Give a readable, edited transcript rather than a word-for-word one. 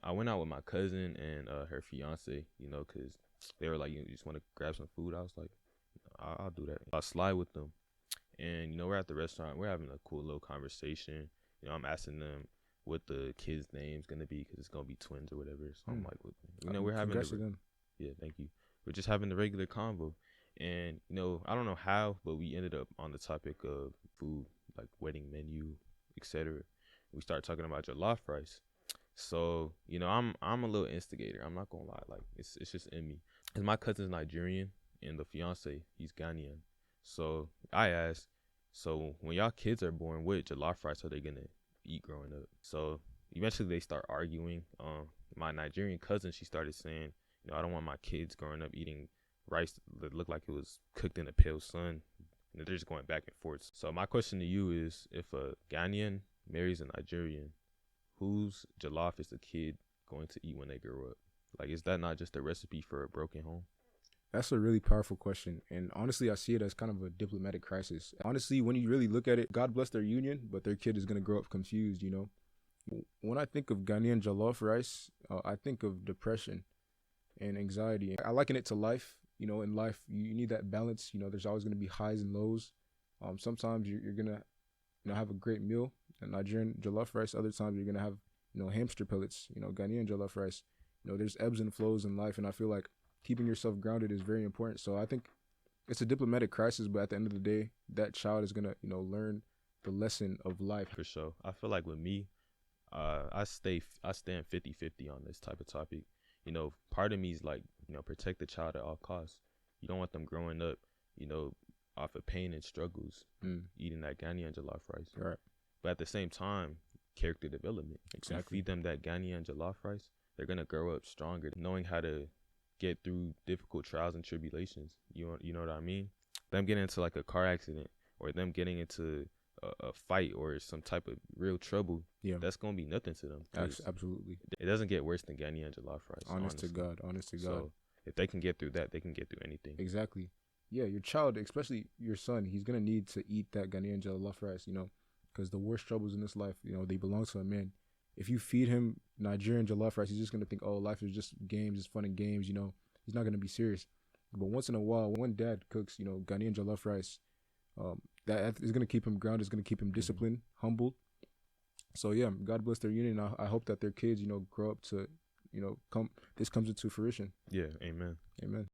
I went out with my cousin and her fiance, because they were like, you just want to grab some food. I was like, I'll do that. I'll slide with them. And, we're at the restaurant. We're having a cool little conversation. I'm asking them what the kids' name's going to be because it's going to be twins or whatever. So I'm like, we're having congrats to them. Yeah, thank you. We're just having the regular convo. And, I don't know how, but we ended up on the topic of food, like wedding menu, etc. We started talking about jollof rice. So, I'm a little instigator. I'm not gonna lie. Like it's just in me. Cause my cousin's Nigerian and the fiance, he's Ghanaian. So I asked, so when y'all kids are born, what jollof rice are they gonna eat growing up? So eventually they start arguing. My Nigerian cousin, she started saying, I don't want my kids growing up eating rice that looked like it was cooked in a pale sun. And they're just going back and forth. So my question to you is, if a Ghanaian marries a Nigerian, whose jollof is the kid going to eat when they grow up? Like, is that not just a recipe for a broken home? That's a really powerful question. And honestly, I see it as kind of a diplomatic crisis. Honestly, when you really look at it, God bless their union, but their kid is going to grow up confused, When I think of Ghanaian jollof rice, I think of depression and anxiety. I liken it to life. In life, you need that balance. There's always going to be highs and lows. Sometimes you're going to have a great meal, a Nigerian jollof rice. Other times you're going to have, hamster pellets, Ghanaian jollof rice. There's ebbs and flows in life. And I feel like keeping yourself grounded is very important. So I think it's a diplomatic crisis, but at the end of the day, that child is going to, learn the lesson of life. For sure. I feel like with me, I stand 50-50 on this type of topic. Part of me is like, protect the child at all costs. You don't want them growing up, off of pain and struggles, eating that Ghanaian jollof rice. Right. But at the same time, character development. Exactly. You feed them that Ghanaian jollof rice, they're going to grow up stronger, knowing how to get through difficult trials and tribulations. You know what I mean? Them getting into like a car accident or them getting into a fight or some type of real trouble, that's going to be nothing to them. Absolutely. It doesn't get worse than Ghanaian jollof rice. Honest to God. So if they can get through that, they can get through anything. Exactly. Yeah, your child, especially your son, he's going to need to eat that Ghanaian jollof rice, because the worst troubles in this life, they belong to a man. If you feed him Nigerian jollof rice, he's just going to think, oh, life is just games, it's fun and games, He's not going to be serious. But once in a while, when dad cooks, Ghanaian jollof rice, that is going to keep him grounded, it's going to keep him disciplined, humbled. So, yeah, God bless their union. I hope that their kids, grow up to, this comes into fruition. Yeah, amen. Amen.